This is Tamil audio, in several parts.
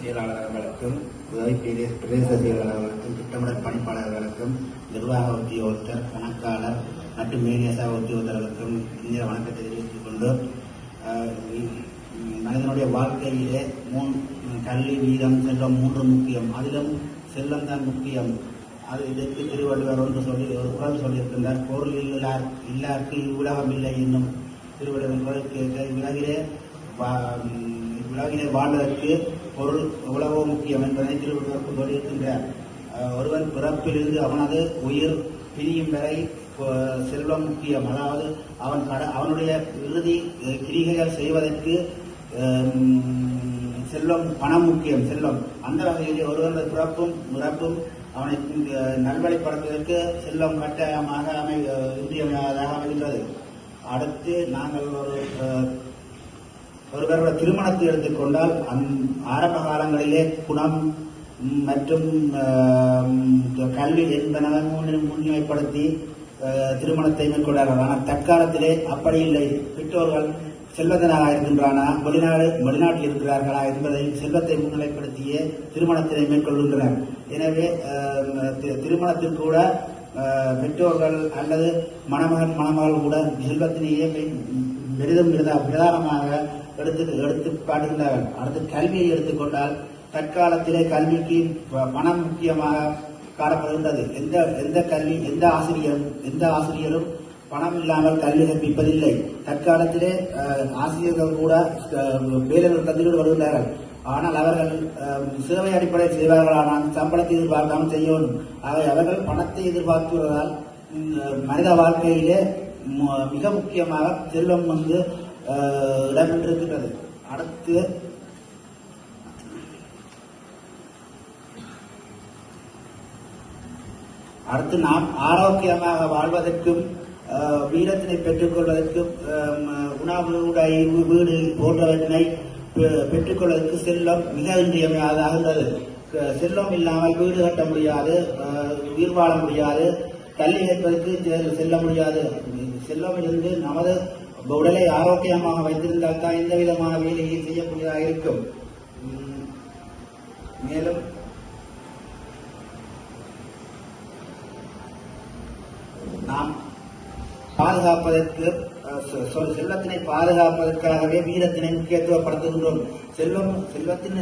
செயலாளர்களுக்கும் உதவி பிரதேச செயலாளர்களுக்கும் திட்டமிடல் பணிப்பாளர்களுக்கும் நிர்வாக உத்தியோகத்தர் கணக்காளர் மற்றும் மேலேசா உத்தியோகத்தர்களுக்கும் இந்த வணக்கத்தை தெரிவித்துக் கொண்டு மனிதனுடைய வாழ்க்கையிலே கல்வி வீதம் செல்வம் மூன்று முக்கியம். அதிலும் செல்வம் தான் முக்கியம். அது இதற்கு திருவள்ளுவர் ஒன்று ஒரு குரல் சொல்லியிருக்கின்றார். பொருள் இல்லாருக்கு இவ்வுலகம் இல்லை என்னும் திருவள்ளுவர் குரல் கேட்க உலகிலே வாழ்வதற்கு பொருள் எவ்வளவோ முக்கியம் என்பதை திருவள்ளுவர் சொல்லியிருக்கின்றார். ஒருவன் பிறப்பிலிருந்து அவனது உயிர் பிரியும் வரை செல்வம் முக்கியம். அதாவது அவனுடைய இறுதி கிரிகைகள் செய்வதற்கு செல்வம் பணம் முக்கியம். செல்வம் அந்த வகையில் ஒருவரது பிறப்பும் இறப்பும் அவனை நல்வழிப்படுத்துவதற்கு செல்வம் கட்டாயமாக இன்றியமையாததாக அமைகின்றது. அடுத்து நாங்கள் ஒருவரோட திருமணத்தை எடுத்துக்கொண்டால் ஆரம்ப காலங்களிலே குணம் மற்றும் கல்வி என்பன முன்னிலைப்படுத்தி திருமணத்தை மேற்கொண்டார்கள். ஆனால் தற்காலத்திலே அப்படி இல்லை. பெற்றோர்கள் செல்வந்தனாக இருக்கின்றானா வெளிநாட்டில் இருக்கிறார்களா என்பதை செல்வத்தை முன்னிலைப்படுத்திய திருமணத்தினை மேற்கொள்கின்றனர். எனவே திருமணத்தில் கூட பெற்றோர்கள் அல்லது மணமகன் மணமகள் கூட செல்வத்திலேயே பெரிதும் பிரதானமாக எடுத்து காட்டுகின்றார்கள். அடுத்து கல்வியை எடுத்துக்கொண்டால் தற்காலத்திலே கல்விக்கு பணம் முக்கியமாக காணப்படுகின்றது. எந்த ஆசிரியரும் பணம் இல்லாமல் கல்வி கற்பிப்பதில்லை. தற்காலத்திலே ஆசிரியர்கள் கூட வேலை நிறுத்தத்தில் வருகின்றார்கள். ஆனால் அவர்கள் சேவை அடிப்படையில் செய்வார்களானால் சம்பளத்தை எதிர்பார்க்காமல் செய்யணும். ஆகவே அவர்கள் பணத்தை எதிர்பார்க்கிறதால் மனித வாழ்க்கையிலே மிக முக்கியமாக செல்வம் இடம்பெற்றிருக்கின்றது. அடுத்து நாம் ஆரோக்கியமாக வாழ்வதற்கும் வீரத்தினை பெற்றுக் கொள்வதற்கும் உணவு உடை வீடு போன்றவற்றினை பெற்றுக்கொள்வதற்கு செல்வம் மிக இன்றியமையாதது. செல்வம் இல்லாமல் வீடு கட்ட முடியாது, உயிர் வாழ முடியாது, கல்வி கேட்பதற்கு செல்ல முடியாது. செல்வம் இருந்து நமது உடலை ஆரோக்கியமாக வைத்திருந்தால் தான் எந்த விதமான வேலையை செய்யக்கூடியதாக இருக்கும். மேலும் நாம் பாதுகாப்பதற்கு செல்வத்தினை பாதுகாப்பதற்காகவே வீரத்தினை முக்கியத்துவப்படுத்துகின்றோம்.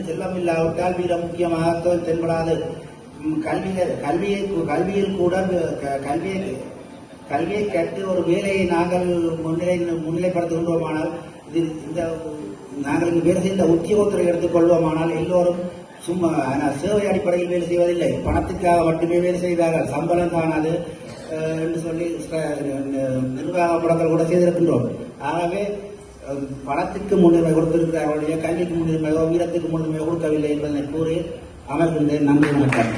செல்வம் இல்லாவிட்டால் வீரம் முக்கியமாக தென்படாது. கல்வியில் கூட கல்வியை கற்று ஒரு வேலையை நாங்கள் முன்னிலைப்படுத்துகின்றோமானால் நாங்கள் இங்கு வேலை செய்த உத்தியோகத்துறை எடுத்துக்கொள்வோமானால் எல்லோரும் சும்மா சேவை அடிப்படையில் வேலை செய்வதில்லை, பணத்துக்காக மட்டுமே வேலை செய்கிறார்கள். சம்பளம் காணாது என்று சொல்லி நிர்வாக முடக்கல் கூட செய்திருக்கின்றோம். ஆகவே பணத்துக்கு முன்னுரிமை கொடுத்திருக்கிறார்களுடைய கல்விக்கு முன்னுரிமையோ வீரத்துக்கு முன்னுரிமையோ கொடுக்கவில்லை என்பதனை கூறி அமர்கின்றேன். நன்றி, வணக்கம்.